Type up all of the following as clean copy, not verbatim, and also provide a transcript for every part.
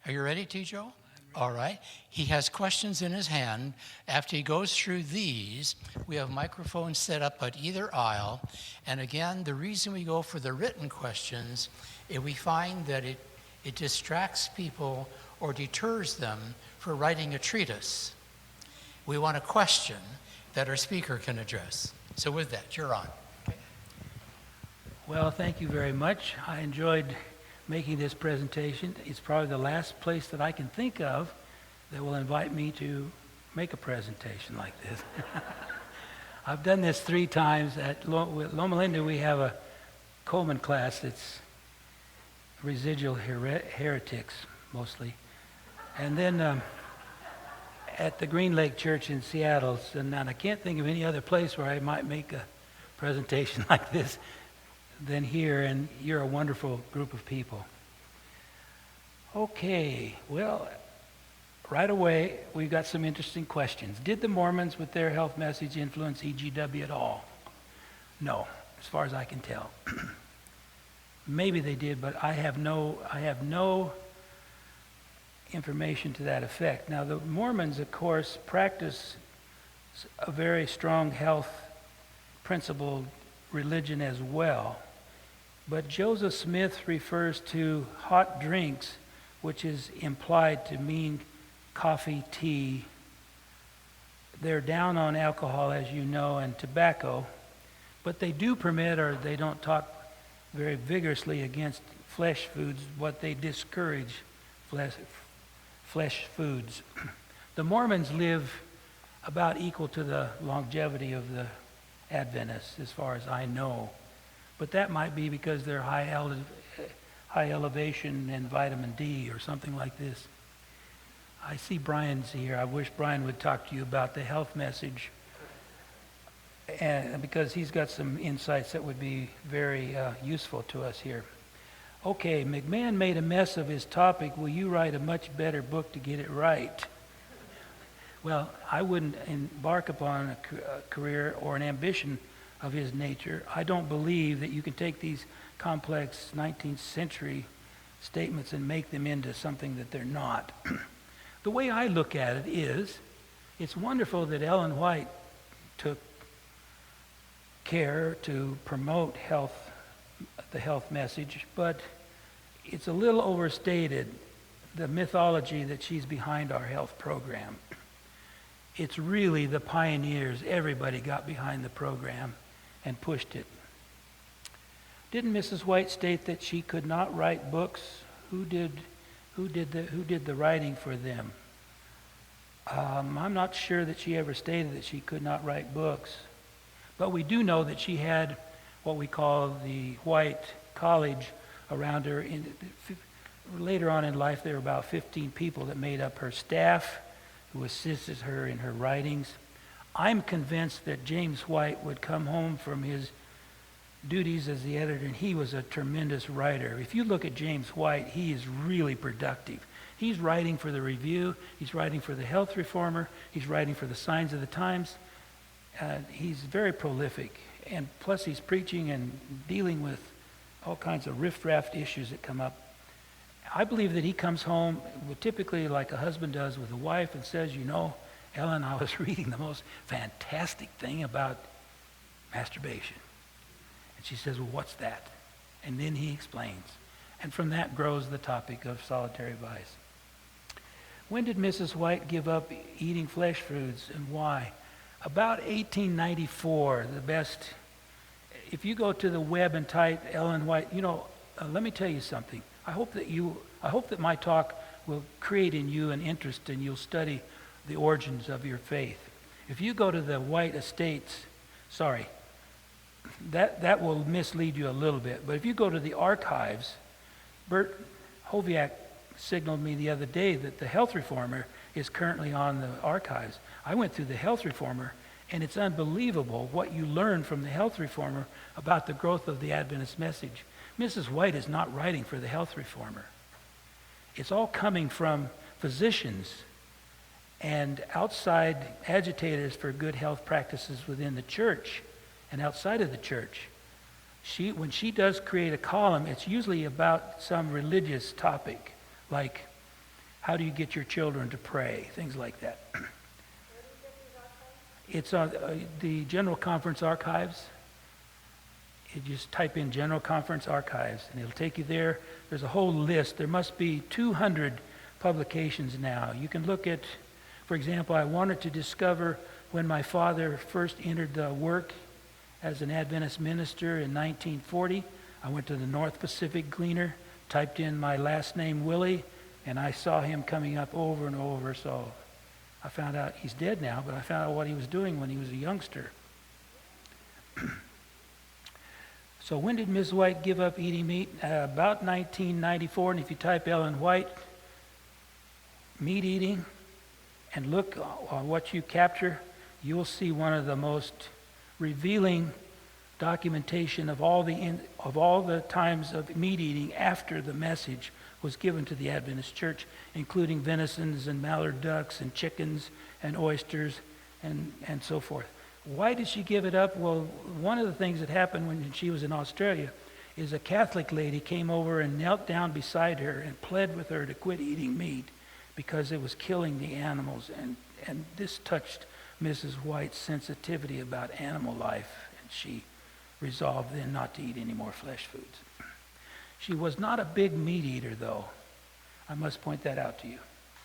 Are you ready, T. All right. He has questions in his hand. After he goes through these, we have microphones set up at either aisle. And again, the reason we go for the written questions is we find that it distracts people or deters them for writing a treatise. We want a question that our speaker can address. So with that, you're on. Okay. Well, thank you very much. I enjoyed making this presentation. It's probably the last place that I can think of that will invite me to make a presentation like this. I've done this 3 times. At Loma Linda, we have a Coleman class that's residual heretics, mostly. And then at the Green Lake Church in Seattle, and I can't think of any other place where I might make a presentation like this than here, and you're a wonderful group of people. Okay, well, right away, we've got some interesting questions. Did the Mormons with their health message influence EGW at all? No, as far as I can tell. Maybe they did, but I have no information to that effect. Now, the Mormons, of course, practice a very strong health principled religion as well. But Joseph Smith refers to hot drinks, which is implied to mean coffee, tea. They're down on alcohol, as you know, and tobacco, but they do permit, or they don't talk very vigorously against flesh foods, but they discourage flesh foods. The Mormons live about equal to the longevity of the Adventists, as far as I know. But that might be because they're high elevation and vitamin D or something like this. I see Brian's here. I wish Brian would talk to you about the health message, and because he's got some insights that would be very useful to us here. Okay, McMahon made a mess of his topic. Will you write a much better book to get it right? Well, I wouldn't embark upon a career or an ambition of his nature. I don't believe that you can take these complex 19th century statements and make them into something that they're not. The way I look at it is, it's wonderful that Ellen White took care to promote the health message, but it's a little overstated, the mythology that she's behind our health program. It's really the pioneers. Everybody got behind the program and pushed it. Didn't Mrs. White state that she could not write books? Who did the writing for them? I'm not sure that she ever stated that she could not write books, but we do know that she had what we call the White College around her. Later on in life, there were about 15 people that made up her staff who assisted her in her writings. I'm convinced that James White would come home from his duties as the editor, and he was a tremendous writer. If you look at James White, he is really productive. He's writing for the Review, he's writing for the Health Reformer, he's writing for the Signs of the Times. He's very prolific, and plus he's preaching and dealing with all kinds of riff-raff issues that come up. I believe that he comes home typically like a husband does with a wife and says, you know, Ellen, I was reading the most fantastic thing about masturbation. And she says, well, what's that? And then he explains. And from that grows the topic of solitary vice. When did Mrs. White give up eating flesh foods, and why? About 1894, the best. If you go to the web and type Ellen White, let me tell you something. I hope that my talk will create in you an interest, and you'll study the origins of your faith. If you go to the White Estates, that will mislead you a little bit. But if you go to the archives, Bert Hoviak signaled me the other day that the Health Reformer is currently on the archives. I went through the Health Reformer, and it's unbelievable what you learn from the Health Reformer about the growth of the Adventist message. Mrs. White is not writing for the Health Reformer. It's all coming from physicians and outside agitators for good health practices within the church and outside of the church. When she does create a column, it's usually about some religious topic, like How do you get your children to pray? Things like that. It's on the General Conference Archives. You just type in General Conference Archives, and it'll take you there. There's a whole list. There must be 200 publications now. You can look at, for example, I wanted to discover when my father first entered the work as an Adventist minister in 1940. I went to the North Pacific Gleaner, typed in my last name, Willey, and I saw him coming up over and over. So I found out he's dead now, but I found out what he was doing when he was a youngster. So when did Ms. White give up eating meat? About 1994, and if you type Ellen White, meat eating, and look on what you capture, you'll see one of the most revealing documentation of all the times of meat eating after the message was given to the Adventist Church, including venisons and mallard ducks and chickens and oysters and so forth. Why did she give it up? Well, one of the things that happened when she was in Australia is a Catholic lady came over and knelt down beside her and pled with her to quit eating meat because it was killing the animals. And this touched Mrs. White's sensitivity about animal life, and she resolved then not to eat any more flesh foods. She was not a big meat eater, though. I must point that out to you,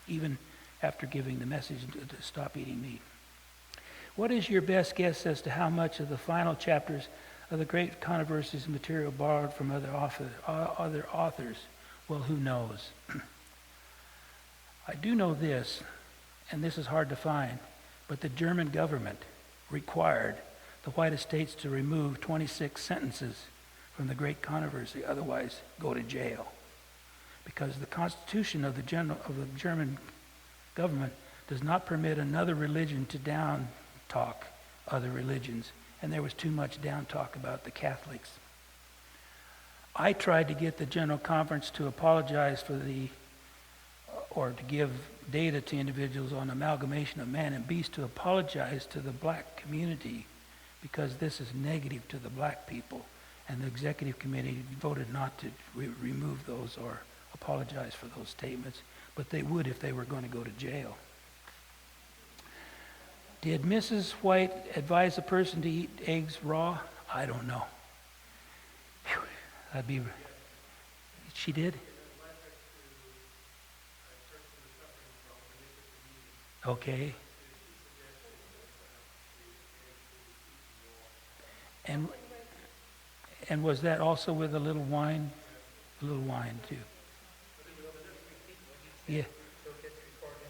even after giving the message to stop eating meat. What is your best guess as to how much of the final chapters of the Great Controversies material borrowed from other authors? Well, who knows? I do know this, and this is hard to find, but the German government required the white estates to remove 26 sentences from the Great Controversy, otherwise go to jail. Because the Constitution of the German government does not permit another religion to down-talk other religions, and there was too much down-talk about the Catholics. I tried to get the General Conference to apologize for or to give data to individuals on amalgamation of man and beast, to apologize to the black community, because this is negative to the black people, and the executive committee voted not to remove those or apologize for those statements, but they would if they were going to go to jail. Did Mrs. White advise a person to eat eggs raw? I don't know. Whew. She did? Okay. And was that also with a little wine? A little wine too. Yeah.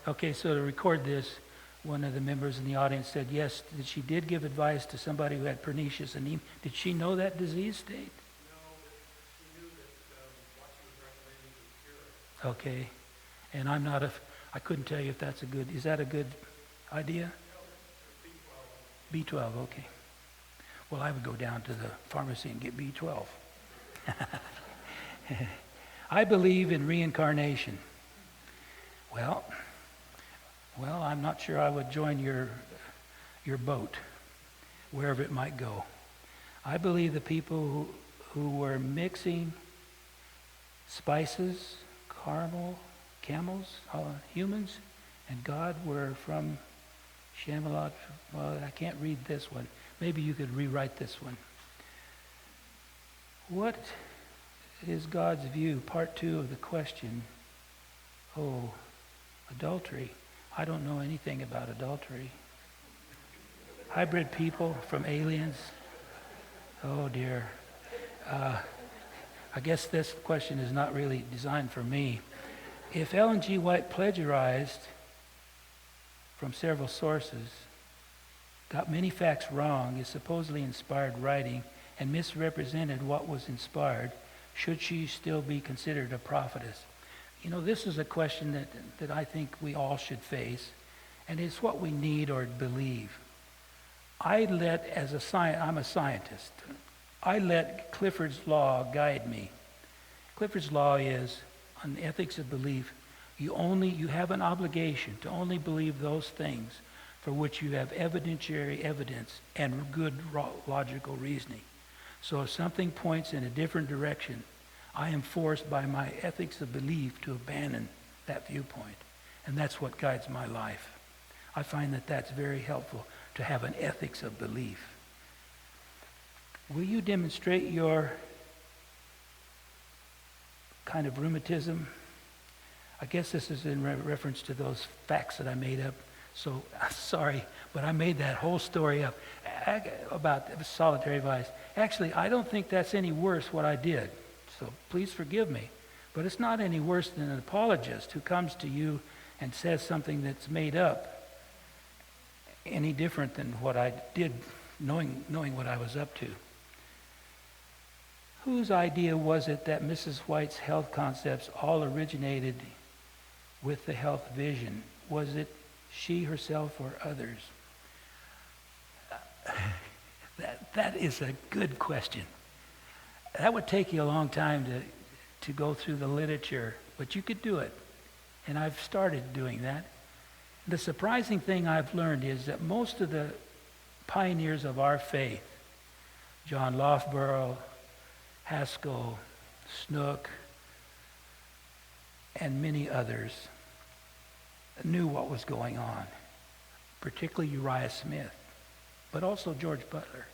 Okay, so to record this, one of the members in the audience said, yes, that she did give advice to somebody who had pernicious anemia. Did she know that disease state? No, but she knew that what she was recommending was cure. Okay. And I couldn't tell you if that's is that a good idea? No, B12, okay. Well, I would go down to the pharmacy and get B12. I believe in reincarnation. Well, I'm not sure I would join your boat, wherever it might go. I believe the people who were mixing spices, camels, humans, and God were from Shamalot. Well, I can't read this one. Maybe you could rewrite this one. What is God's view? Part 2 of the question. Oh, adultery. I don't know anything about adultery. Hybrid people from aliens. Oh dear. I guess this question is not really designed for me. If Ellen G. White plagiarized from several sources, got many facts wrong, is supposedly inspired writing, and misrepresented what was inspired, should she still be considered a prophetess? You know, this is a question that I think we all should face, and it's what we need or believe. I'm a scientist. I let Clifford's Law guide me. Clifford's Law is, on the ethics of belief, you have an obligation to only believe those things for which you have evidentiary evidence and good logical reasoning. So if something points in a different direction, I am forced by my ethics of belief to abandon that viewpoint. And that's what guides my life. I find that that's very helpful, to have an ethics of belief. Will you demonstrate your kind of rheumatism? I guess this is in reference to those facts that I made up. So, sorry, but I made that whole story up about solitary vice. Actually, I don't think that's any worse what I did. So please forgive me. But it's not any worse than an apologist who comes to you and says something that's made up, any different than what I did, knowing what I was up to. Whose idea was it that Mrs. White's health concepts all originated with the health vision? Was it she herself or others? That is a good question. That would take you a long time to go through the literature, but you could do it. And I've started doing that. The surprising thing I've learned is that most of the pioneers of our faith, John Loughborough, Haskell, Snook, and many others, knew what was going on, particularly Uriah Smith, but also George Butler.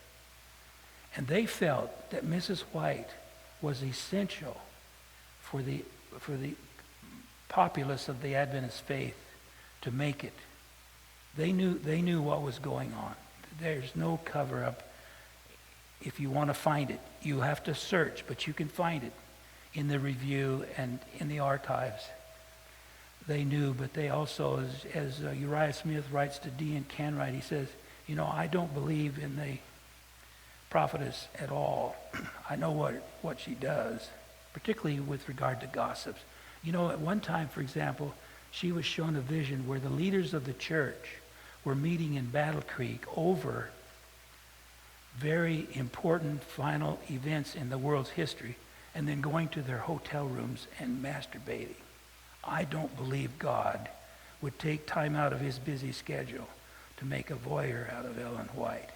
And they felt that Mrs. White was essential for the populace of the Adventist faith to make it. They knew what was going on. There's no cover-up. If you want to find it, you have to search, but you can find it in the review and in the archives. They knew, but they also, as Uriah Smith writes to D.N. Canwright, he says, I don't believe in the prophetess at all. I know what she does, particularly with regard to gossips. At one time, for example, she was shown a vision where the leaders of the church were meeting in Battle Creek over very important final events in the world's history, and then going to their hotel rooms and masturbating. I don't believe God would take time out of his busy schedule to make a voyeur out of Ellen White.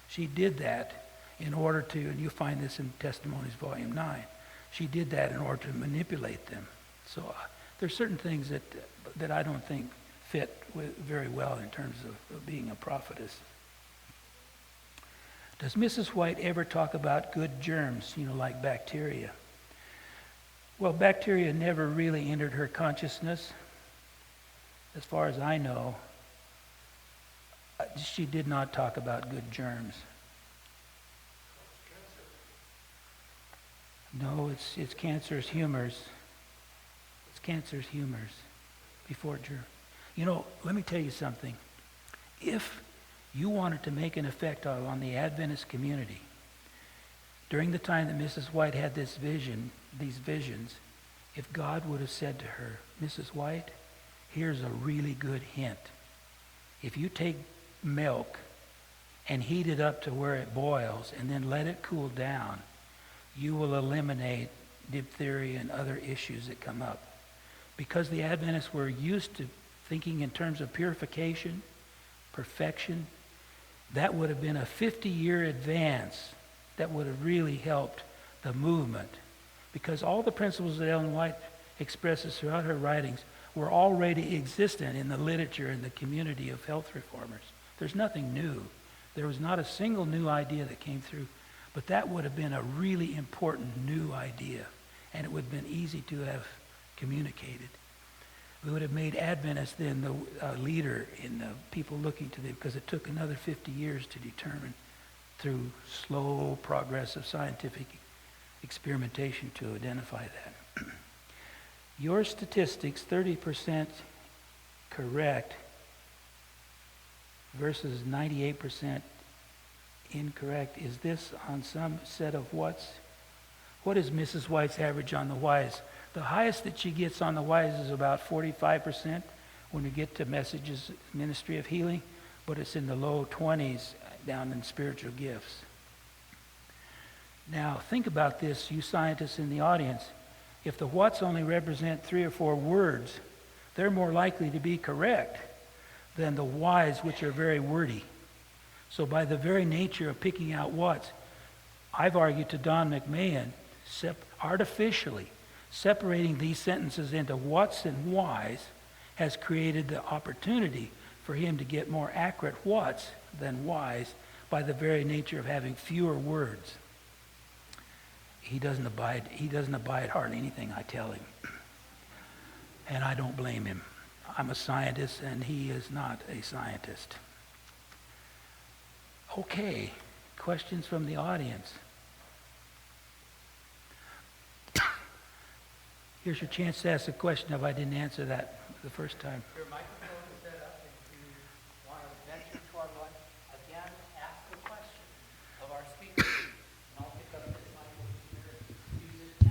She did that in order to, and you find this in Testimonies Volume 9, she did that in order to manipulate them. So there's certain things that I don't think fit very well in terms of being a prophetess. Does Mrs. White ever talk about good germs, like bacteria? Well, bacteria never really entered her consciousness. As far as I know, she did not talk about good germs. No, it's cancerous humors. It's cancerous humors before germ. Let me tell you something. If you wanted to make an effect on the Adventist community, during the time that Mrs. White had these visions, if God would have said to her, Mrs. White, here's a really good hint. If you take milk and heat it up to where it boils and then let it cool down, you will eliminate diphtheria and other issues that come up. Because the Adventists were used to thinking in terms of purification, perfection, that would have been a 50-year advance that would have really helped the movement. Because all the principles that Ellen White expresses throughout her writings were already existent in the literature and the community of health reformers. There's nothing new. There was not a single new idea that came through. But that would have been a really important new idea. And it would have been easy to have communicated. We would have made Adventists then the leader in the people looking to them, because it took another 50 years to determine through slow progress of scientific experimentation to identify that. Your statistics, 30% correct versus 98% incorrect. Is this on some set of whats? What is Mrs. White's average on the whys? The highest that she gets on the whys is about 45% when we get to messages, ministry of healing, but it's in the low 20s down in spiritual gifts. Now, think about this, you scientists in the audience. If the whats only represent 3 or 4 words, they're more likely to be correct than the whys, which are very wordy. So by the very nature of picking out whats, I've argued to Don McMahon, artificially Separating these sentences into whats and whys has created the opportunity for him to get more accurate whats than whys by the very nature of having fewer words. He doesn't abide hardly anything I tell him. And I don't blame him. I'm a scientist and he is not a scientist. Okay, questions from the audience. Here's your chance to ask a question if I didn't answer that the first time. Your microphone is set up, and if you want to venture toward one, again, ask the question of our speaker. And I'll pick up this microphone here and use it as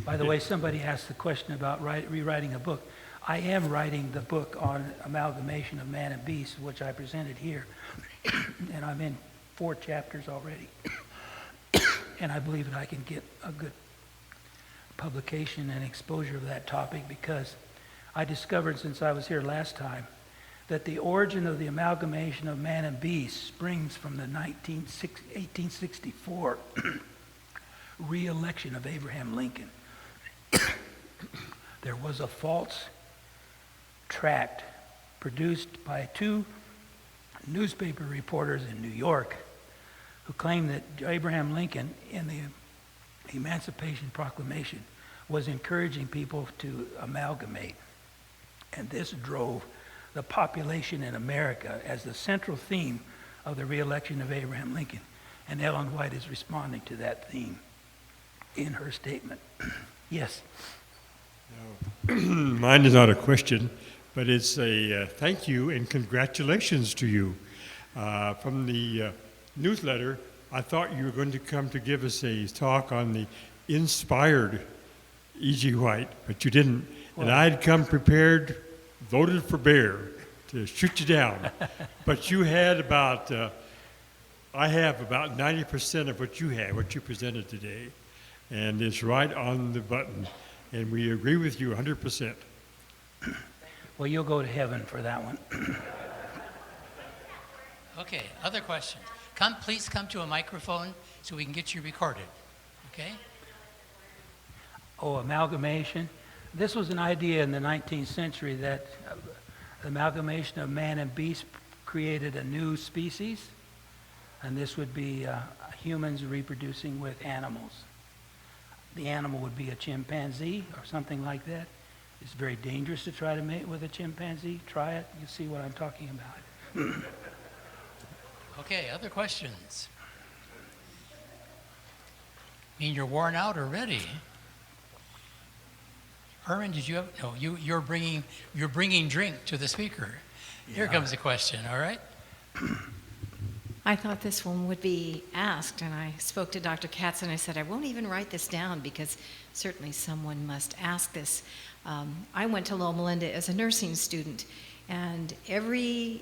By the way, somebody asked the question about rewriting a book. I am writing the book on amalgamation of man and beast, which I presented here. And I'm in 4 chapters already. And I believe that I can get a good publication and exposure of that topic, because I discovered since I was here last time that the origin of the amalgamation of man and beast springs from the 1864 re-election of Abraham Lincoln. There was a false tract produced by 2 newspaper reporters in New York who claimed that Abraham Lincoln, in the Emancipation Proclamation, was encouraging people to amalgamate. And this drove the population in America as the central theme of the re-election of Abraham Lincoln. And Ellen White is responding to that theme in her statement. Yes? Mine is not a question, but it's a thank you and congratulations to you. From the newsletter, I thought you were going to come to give us a talk on the inspired E.G. White, but you didn't. And I had come prepared, voted for Bear to shoot you down. But you had about, I have about 90% of what you had, what you presented today. And it's right on the button. And we agree with you 100%. Well, you'll go to heaven for that one. Okay, other questions? Please come to a microphone so we can get you recorded. Okay? Oh, amalgamation. This was an idea in the 19th century that amalgamation of man and beast created a new species, and this would be humans reproducing with animals. The animal would be a chimpanzee or something like that. It's very dangerous to try to mate with a chimpanzee. Try it. You'll see what I'm talking about. Okay, other questions? You're worn out already. Herman, did you have? No, you're bringing drink to the speaker. Here comes a question. All right. I thought this one would be asked, and I spoke to Dr. Katz and I said, I won't even write this down because certainly someone must ask this. I went to Loma Linda as a nursing student, and every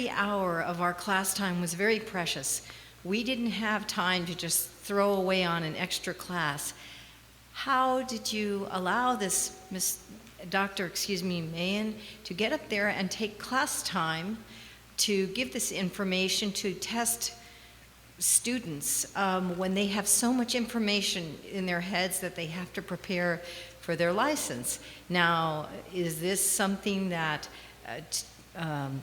hour of our class time was very precious. We didn't have time to just throw away on an extra class. How did you allow this Dr. Mahan to get up there and take class time to give this information to test students when they have so much information in their heads that they have to prepare for their license? Now, is this something that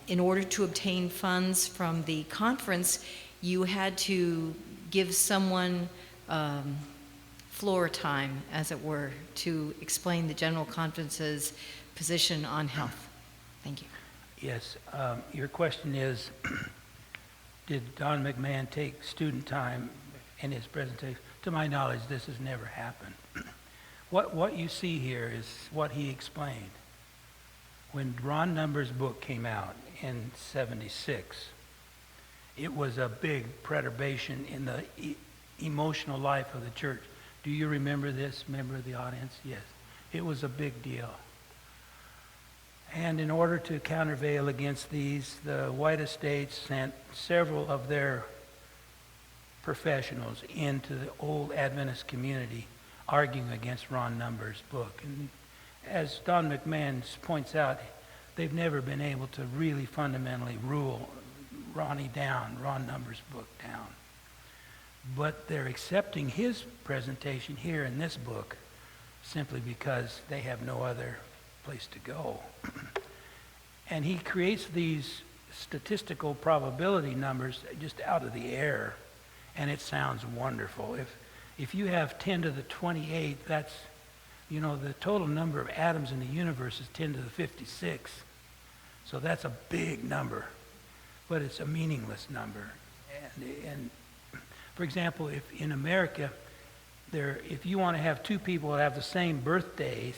in order to obtain funds from the conference, you had to give someone floor time, as it were, to explain the general conference's position on health? Thank you. Yes. Your question is, did Don McMahon take student time in his presentation? To my knowledge, this has never happened. What you see here is what he explained. When Ron Number's book came out in '76, it was a big perturbation in the emotional life of the church. Do you remember this, member of the audience? Yes. It was a big deal. And in order to countervail against these, the White Estates sent several of their professionals into the old Adventist community arguing against Ron Number's book. And as Don McMahon points out, they've never been able to really fundamentally rule Ron Number's book down. But they're accepting his presentation here in this book simply because they have no other place to go. And he creates these statistical probability numbers just out of the air, and it sounds wonderful. If you have 10 to the 28, that's, you know, the total number of atoms in the universe is 10 to the 56. So that's a big number, but it's a meaningless number. And for example, if in America, if you want to have two people that have the same birthdays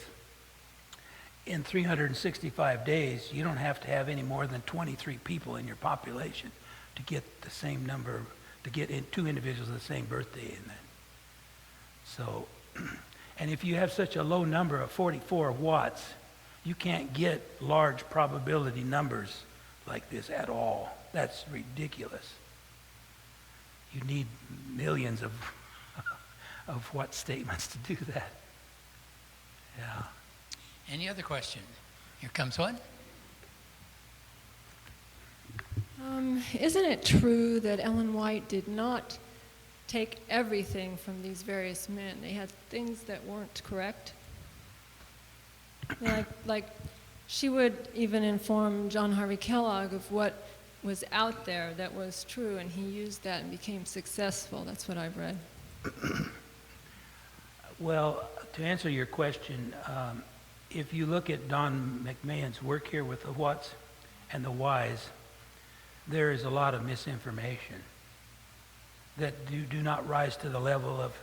in 365 days, you don't have to have any more than 23 people in your population to get the same number, to get in two individuals with the same birthday in that. So, and if you have such a low number of 44 watts, you can't get large probability numbers like this at all. That's ridiculous. You need millions of what statements to do that. Yeah. Any other question? Here comes one. Isn't it true that Ellen White did not take everything from these various men? They had things that weren't correct. Like she would even inform John Harvey Kellogg of what was out there that was true, and he used that and became successful. That's what I've read. Well, to answer your question, if you look at Don McMahon's work here with the whats and the whys, there is a lot of misinformation that do not rise to the level of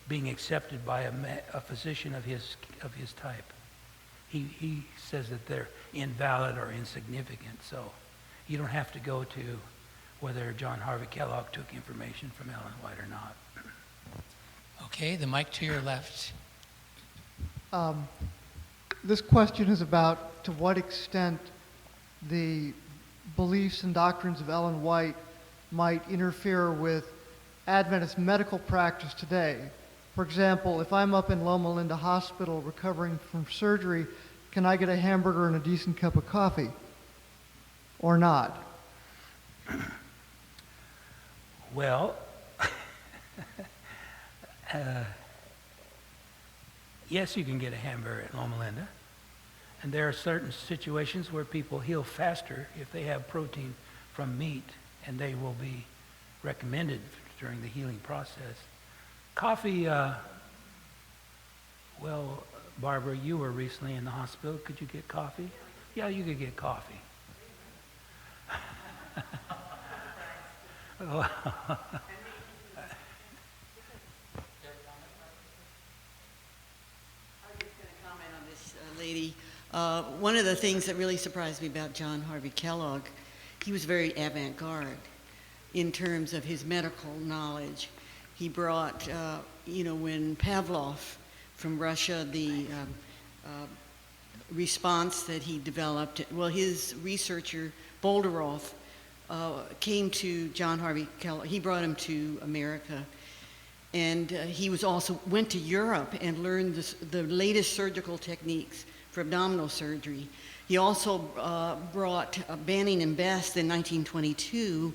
being accepted by a physician of his type. He says that they're invalid or insignificant, so you don't have to go to whether John Harvey Kellogg took information from Ellen White or not. Okay, the mic to your left. This question is about to what extent the beliefs and doctrines of Ellen White might interfere with Adventist medical practice today. For example, if I'm up in Loma Linda Hospital recovering from surgery, can I get a hamburger and a decent cup of coffee? Or not? Well, yes, you can get a hamburger at Loma Linda. And there are certain situations where people heal faster if they have protein from meat, and they will be recommended during the healing process. Coffee, well, Barbara, you were recently in the hospital. Could you get coffee? Yeah, you could get coffee. Oh. Lady. One of the things that really surprised me about John Harvey Kellogg, he was very avant-garde in terms of his medical knowledge. He brought, when Pavlov from Russia, the response that he developed, well, his researcher, Boldaroff, came to John Harvey Kellogg. He brought him to America. And he was also went to Europe and learned the latest surgical techniques for abdominal surgery. He also brought Banning and Best in 1922,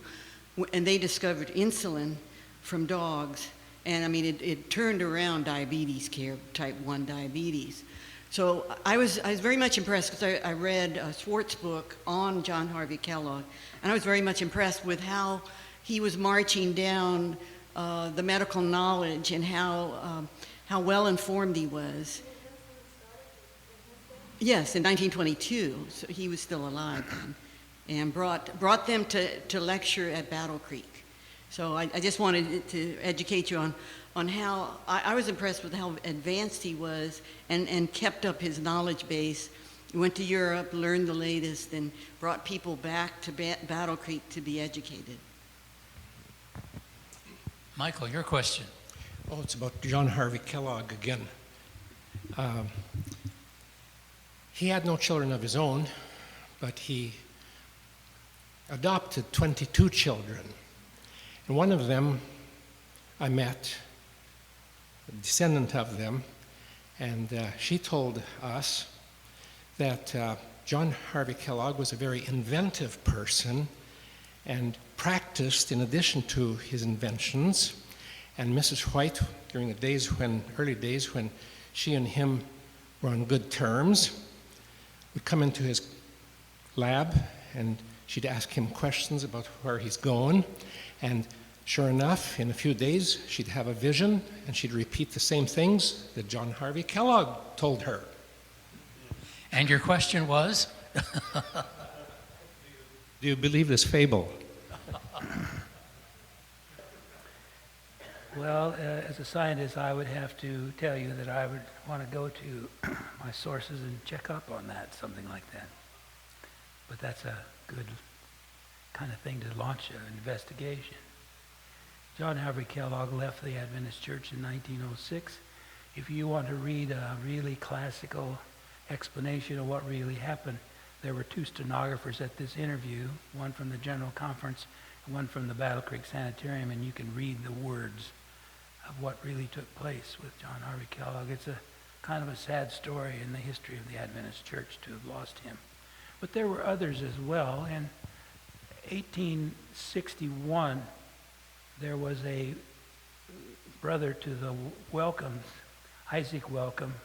and they discovered insulin from dogs. And I mean, it turned around diabetes care, type 1 diabetes. So I was very much impressed because I read Swartz's book on John Harvey Kellogg, and I was very much impressed with how he was marching down the medical knowledge and how well informed he was. Yes, in 1922, so he was still alive then, and brought them to lecture at Battle Creek. So I just wanted to educate you on how I was impressed with how advanced he was and kept up his knowledge base. He went to Europe, learned the latest, and brought people back to Battle Creek to be educated. Michael, your question. Oh, it's about John Harvey Kellogg again. He had no children of his own, but he adopted 22 children. And one of them I met, a descendant of them, and she told us that John Harvey Kellogg was a very inventive person and practiced in addition to his inventions. And Mrs. White, during the early days when she and him were on good terms. We'd come into his lab, and she'd ask him questions about where he's going. And sure enough, in a few days, she'd have a vision, and she'd repeat the same things that John Harvey Kellogg told her. And your question was? Do you believe this fable? Well, as a scientist, I would have to tell you that I would want to go to my sources and check up on that, something like that. But that's a good kind of thing to launch an investigation. John Harvey Kellogg left the Adventist Church in 1906. If you want to read a really classical explanation of what really happened, there were two stenographers at this interview, one from the General Conference and one from the Battle Creek Sanitarium, and you can read the words of what really took place with John Harvey Kellogg. It's a kind of a sad story in the history of the Adventist Church to have lost him. But there were others as well. In 1861, there was a brother to the Welcomes, Isaac Welcome,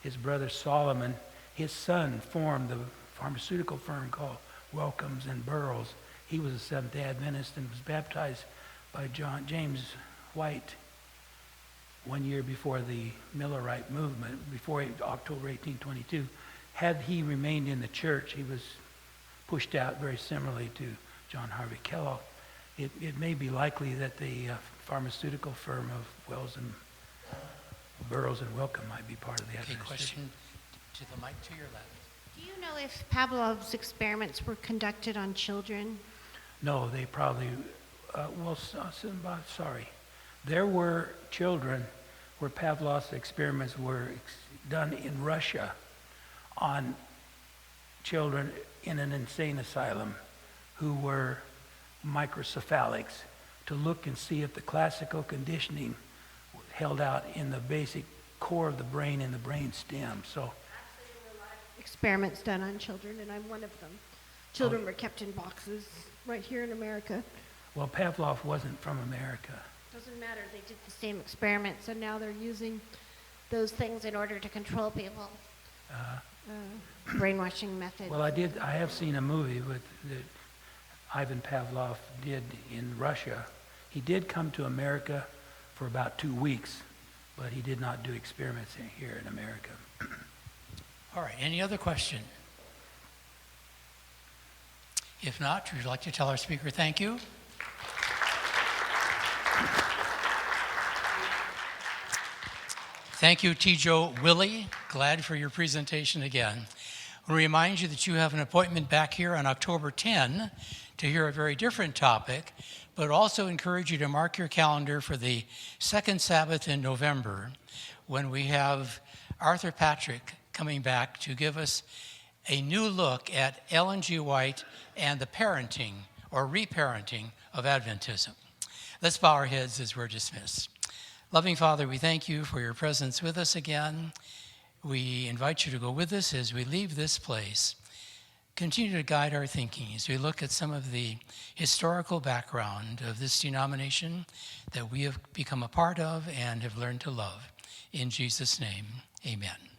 his brother Solomon. His son formed the pharmaceutical firm called Welcomes and Burroughs. He was a Seventh-day Adventist and was baptized by James White 1 year before the Millerite movement, before October 1822. Had he remained in the church, he was pushed out very similarly to John Harvey Kellogg. It may be likely that the pharmaceutical firm of Wells and Burroughs and Welcome might be part of the Okay, Adventist question to the mic to your left. Do you know if Pavlov's experiments were conducted on children? No, they probably, sorry. There were children where Pavlov's experiments were done in Russia on children in an insane asylum who were microcephalics to look and see if the classical conditioning held out in the basic core of the brain and the brain stem. So Actually, there were a lot of experiments done on children, and I'm one of them. Children were kept in boxes right here in America. well, Pavlov wasn't from America. Doesn't matter, they did the same experiments, and now they're using those things in order to control people. Brainwashing methods. Well, I have seen a movie that Ivan Pavlov did in Russia. He did come to America for about 2 weeks, but he did not do experiments here in America. All right, any other question? If not, would you like to tell our speaker thank you? Thank you, T. Willey. Glad for your presentation again. I want to remind you that you have an appointment back here on October 10 to hear a very different topic, but also encourage you to mark your calendar for the second Sabbath in November when we have Arthur Patrick coming back to give us a new look at Ellen G. White and the parenting or reparenting of Adventism. Let's bow our heads as we're dismissed. Loving Father, we thank you for your presence with us again. We invite you to go with us as we leave this place. Continue to guide our thinking as we look at some of the historical background of this denomination that we have become a part of and have learned to love. In Jesus' name, amen.